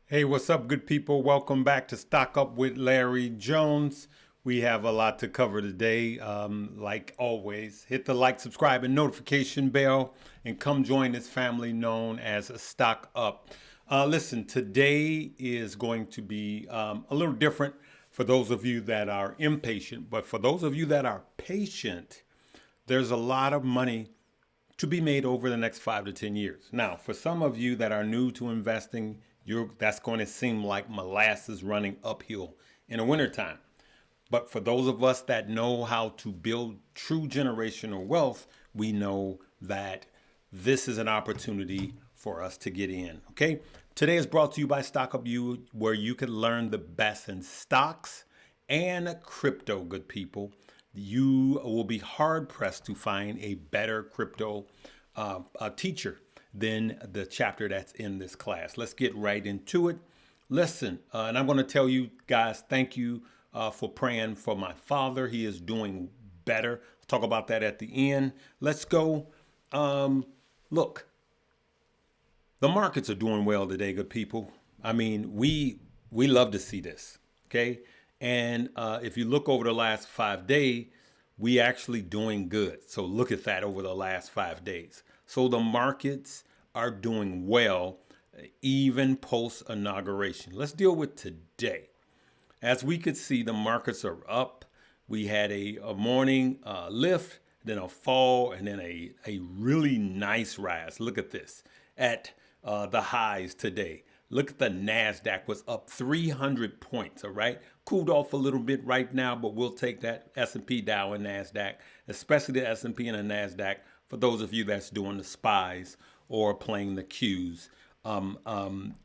Hey, what's up, good people? Welcome back to Stock Up with Larry Jones. We have a lot to cover today. Like always, hit the like, subscribe, and notification bell, and come join this family known as Stock Up. Listen, today is going to be a little different for those of you that are impatient, but for those of you that are patient, there's a lot of money to be made over the next 5 to 10 years. Now, for some of you that are new to investing, that's going to seem like molasses running uphill in the wintertime. But for those of us that know how to build true generational wealth, we know that this is an opportunity for us to get in. Okay. Today is brought to you by Stock Up You, where you can learn the best in stocks and crypto, good people. You will be hard pressed to find a better crypto teacher than the chapter that's in this class. Let's get right into it. Listen, and I'm going to tell you guys, thank you for praying for my father. He is doing better. I'll talk about that at the end. Let's go. Look, the markets are doing well today, good people. I mean, we love to see this, okay? And if you look over the last 5 days, we actually doing good. So look at that over the last 5 days. So the markets are doing well, even post inauguration. Let's deal with today. As we could see, the markets are up. We had a morning lift, then a fall, and then a really nice rise. Look at this at the highs today. Look at the NASDAQ was up 300 points, all right? Cooled off a little bit right now, but we'll take that S&P, Dow, and NASDAQ, especially the S&P and the NASDAQ, for those of you that's doing the spies or playing the cues,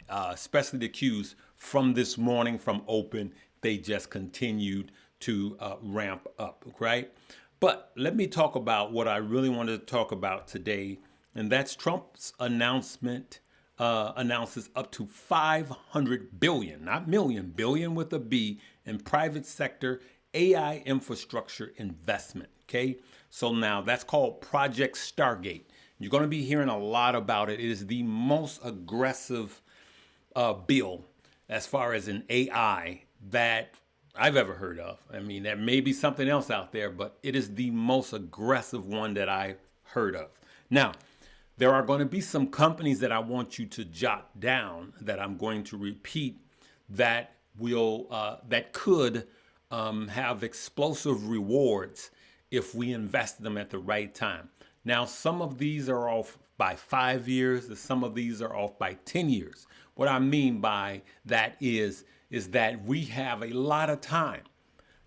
especially the cues from this morning from open. They just continued to ramp up, right? But let me talk about what I really wanted to talk about today, and that's Trump's announcement. Announces up to 500 billion, not million, billion with a B, in private sector AI infrastructure investment. Okay, so now that's called Project Stargate. You're going to be hearing a lot about it. It is the most aggressive bill as far as an AI that I've ever heard of. I mean, there may be something else out there, but it is the most aggressive one that I've heard of. Now, there are going to be some companies that I want you to jot down that I'm going to repeat that could have explosive rewards if we invest them at the right time. Now, some of these are off by 5 years, and some of these are off by 10 years. What I mean by that is that we have a lot of time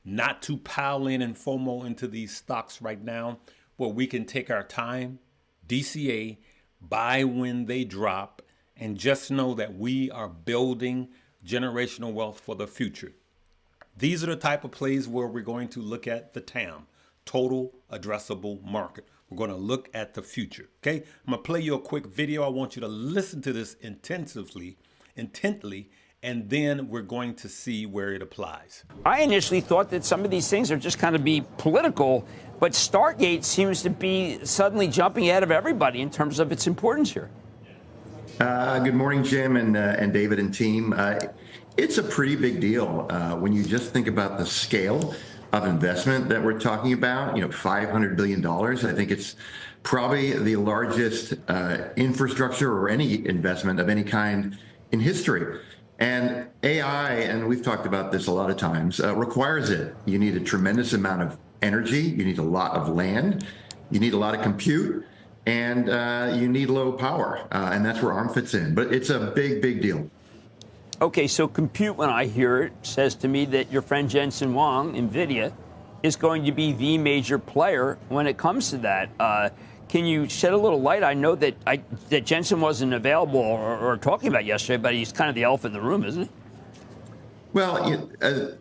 not to pile in and FOMO into these stocks right now, where we can take our time, DCA, buy when they drop, and just know that we are building generational wealth for the future. These are the type of plays where we're going to look at the TAM, total addressable market. We're going to look at the future. Okay, I'm going to play you a quick video. I want you to listen to this intently, and then we're going to see where it applies. I initially thought that some of these things are just kind of be political, but Stargate seems to be suddenly jumping ahead of everybody in terms of its importance here. Good morning, Jim and David and team. It's a pretty big deal when you just think about the scale of investment that we're talking about. $500 billion. I think it's probably the largest infrastructure or any investment of any kind in history. And AI, and we've talked about this a lot of times, requires it. You need a tremendous amount of energy. You need a lot of land. You need a lot of compute. And you need low power. And that's where ARM fits in. But it's a big, big deal. Okay, so compute, when I hear it, says to me that your friend Jensen Huang, NVDA, is going to be the major player when it comes to that. Can you shed a little light? I know that Jensen wasn't available or talking about yesterday, but he's kind of the elephant in the room, isn't he? Well,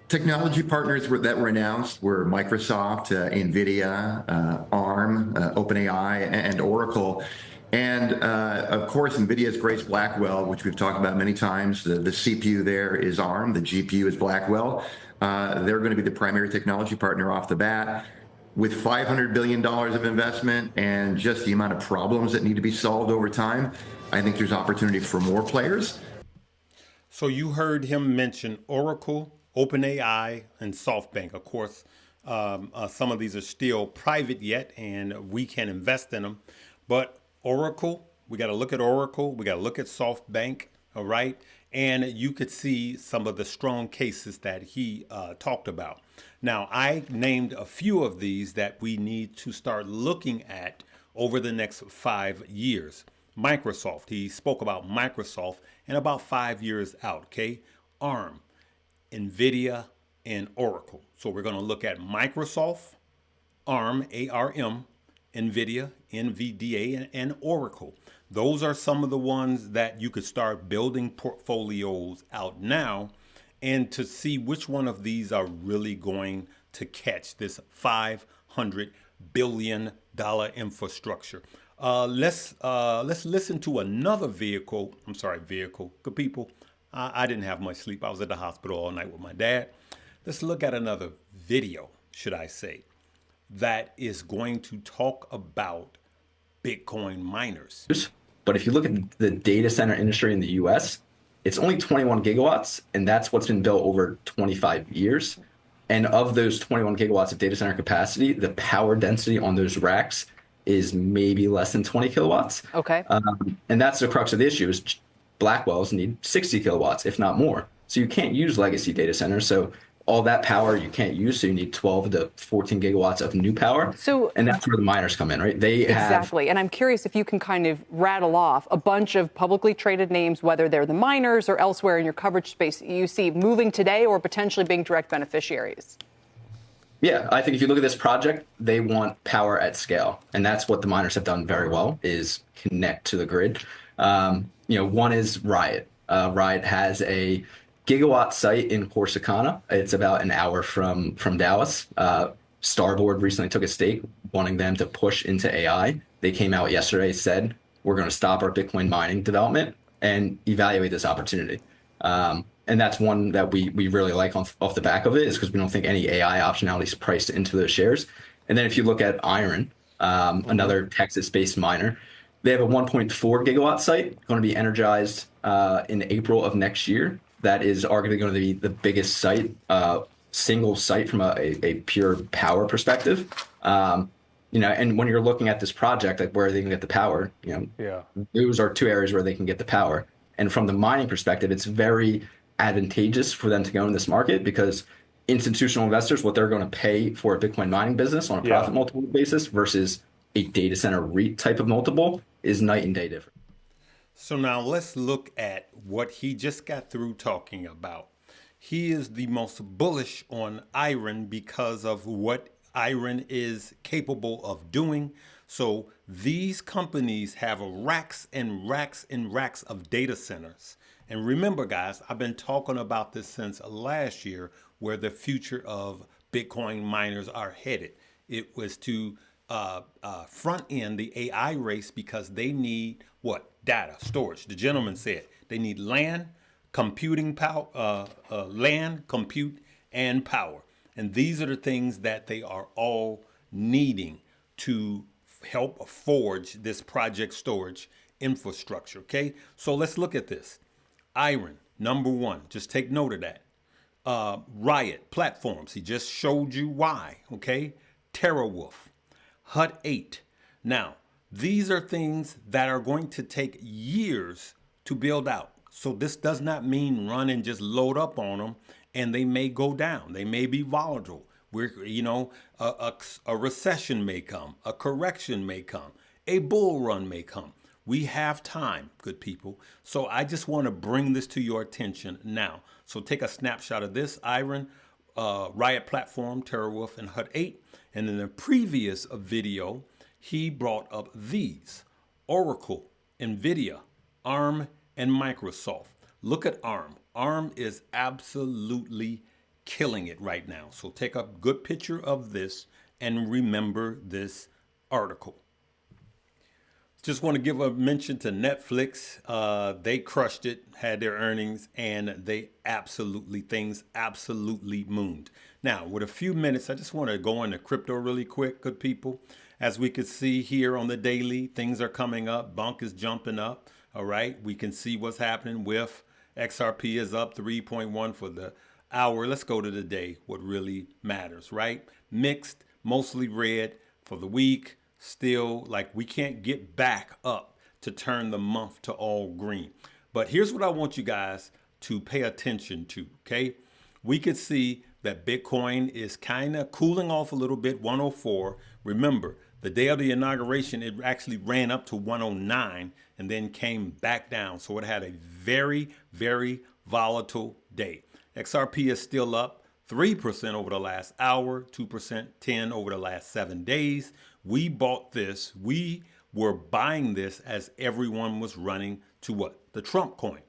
technology partners that were announced were Microsoft, NVIDIA, ARM, OpenAI, and Oracle. And, of course, NVIDIA's Grace Blackwell, which we've talked about many times. The CPU there is ARM. The GPU is Blackwell. They're going to be the primary technology partner off the bat. With $500 billion of investment and just the amount of problems that need to be solved over time, I think there's opportunity for more players. So you heard him mention Oracle, OpenAI, and SoftBank. Of course, some of these are still private yet, and we can invest in them. But Oracle, we got to look at Oracle. We got to look at SoftBank. All right, and you could see some of the strong cases that he talked about. Now, I named a few of these that we need to start looking at over the next 5 years. Microsoft, he spoke about Microsoft and about 5 years out, okay? ARM, NVIDIA, and Oracle. So we're going to look at Microsoft, ARM, ARM, NVIDIA, NVDA, and Oracle. Those are some of the ones that you could start building portfolios out now and to see which one of these are really going to catch this $500 billion infrastructure. Let's listen to another vehicle. I'm sorry, vehicle. Good people. I didn't have much sleep. I was at the hospital all night with my dad. Let's look at another video, should I say, that is going to talk about Bitcoin miners. But if you look at the data center industry in the US, it's only 21 gigawatts, and that's what's been built over 25 years. And of those 21 gigawatts of data center capacity, the power density on those racks is maybe less than 20 kilowatts. Okay. And that's the crux of the issue is Blackwells need 60 kilowatts, if not more. So you can't use legacy data centers. So all that power you can't use, so you need 12 to 14 gigawatts of new power. And that's where the miners come in, right? Exactly. And I'm curious if you can kind of rattle off a bunch of publicly traded names, whether they're the miners or elsewhere in your coverage space you see moving today or potentially being direct beneficiaries. Yeah, I think if you look at this project, they want power at scale. And that's what the miners have done very well, is connect to the grid. One is RIOT. RIOT has a gigawatt site in Corsicana. It's about an hour from Dallas. Starboard recently took a stake, wanting them to push into AI. They came out yesterday, said, we're going to stop our Bitcoin mining development and evaluate this opportunity. And that's one that we really like off the back of it, is because we don't think any AI optionality is priced into those shares. And then if you look at IREN, another Texas-based miner, they have a 1.4 gigawatt site going to be energized in April of next year. That is arguably going to be the biggest site, single site from a pure power perspective. And when you're looking at this project, like where they can get the power, those are two areas where they can get the power. And from the mining perspective, it's very advantageous for them to go in this market because institutional investors, what they're going to pay for a Bitcoin mining business on a profit multiple basis versus a data center REIT type of multiple is night and day different. So now let's look at what he just got through talking about. He is the most bullish on IREN because of what IREN is capable of doing. So these companies have racks and racks and racks of data centers. And remember, guys, I've been talking about this since last year, where the future of Bitcoin miners are headed. It was to front end the AI race because they need what? Data storage. The gentleman said they need land, computing power, land, compute, and power. And these are the things that they are all needing to help forge this project storage infrastructure. Okay, so let's look at this. IREN, number one. Just take note of that. RIOT platforms. He just showed you why. Okay, Terawolf, Hut 8. Now, these are things that are going to take years to build out. So this does not mean run and just load up on them, and they may go down. They may be volatile. A recession may come, a correction may come, a bull run may come. We have time, good people. So I just want to bring this to your attention now. So take a snapshot of this IREN, RIOT platform, Terawolf and Hut 8. And in the previous video, he brought up these: Oracle, NVIDIA, ARM, and Microsoft. Look at ARM. ARM is absolutely killing it right now. So take a good picture of this and remember this article. Just want to give a mention to Netflix. They crushed it, had their earnings, and things absolutely mooned. Now, with a few minutes, I just want to go into crypto really quick, good people. As we can see here on the daily, things are coming up. Bonk is jumping up. All right. We can see what's happening with XRP is up 3.1 for the hour. Let's go to the day, what really matters, right? Mixed, mostly red for the week. Still, like, we can't get back up to turn the month to all green. But here's what I want you guys to pay attention to, okay? We could see that Bitcoin is kind of cooling off a little bit, 104. Remember, the day of the inauguration, it actually ran up to 109 and then came back down. So it had a very, very volatile day. XRP is still up 3% over the last hour, 2%, 10 over the last 7 days. We bought this. We were buying this as everyone was running to what? The Trump coin.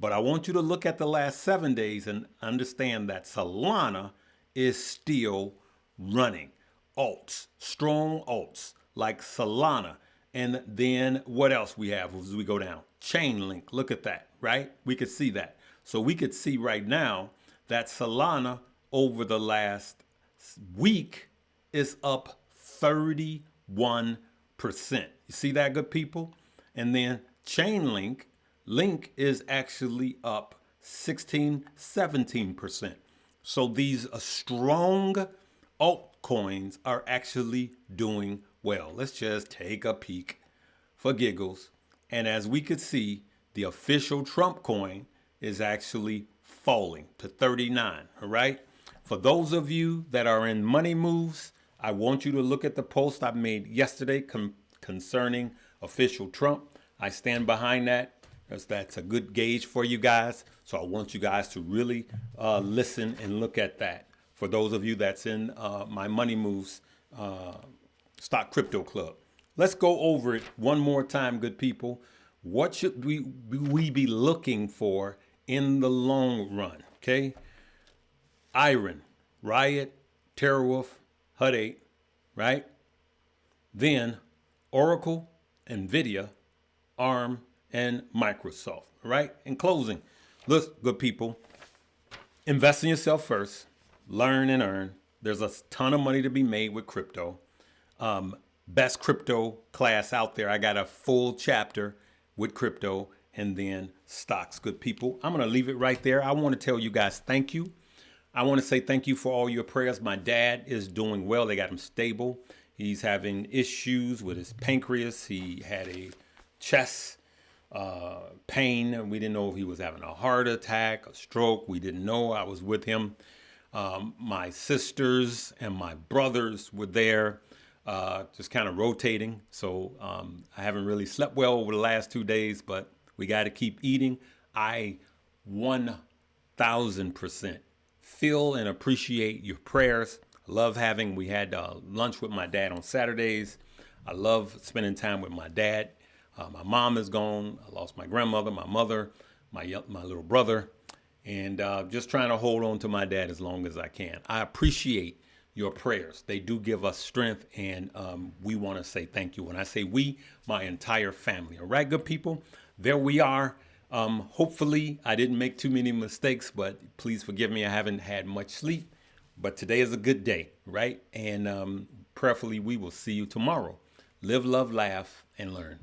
But I want you to look at the last 7 days and understand that Solana is still running. Alts, strong alts like Solana. And then what else we have as we go down? Chainlink, look at that, right? We could see that. So we could see right now that Solana over the last week is up 31%. You see that, good people? And then Chainlink, Link is actually up 16, 17%. So these strong altcoins are actually doing well. Let's just take a peek for giggles. And as we could see, the official Trump coin is actually falling to 39, all right? For those of you that are in money moves, I want you to look at the post I made yesterday concerning official Trump. I stand behind that. That's a good gauge for you guys. So I want you guys to really listen and look at that. For those of you that's in my Money Moves Stock Crypto Club. Let's go over it one more time, good people. What should we be looking for in the long run, okay? IREN, RIOT, Terawolf, Hut 8, right? Then Oracle, NVDA, ARM, and Microsoft, right? In closing, look, good people, invest in yourself first, learn and earn. There's a ton of money to be made with crypto. Best crypto class out there. I got a full chapter with crypto and then stocks, good people. I'm going to leave it right there. I want to tell you guys thank you. I want to say thank you for all your prayers. My dad is doing well. They got him stable. He's having issues with his pancreas. He had a chest pain, and we didn't know if he was having a heart attack, a stroke. We didn't know. I was with him. My sisters and my brothers were there, just kind of rotating. So I haven't really slept well over the last 2 days, but we got to keep eating. I 1,000% feel and appreciate your prayers. We had lunch with my dad on Saturdays. I love spending time with my dad. My mom is gone. I lost my grandmother, my mother, my little brother, and just trying to hold on to my dad as long as I can. I appreciate your prayers. They do give us strength, and we want to say thank you. When I say we, my entire family. All right, good people? There we are. Hopefully, I didn't make too many mistakes, but please forgive me. I haven't had much sleep, but today is a good day, right? And prayerfully, we will see you tomorrow. Live, love, laugh, and learn.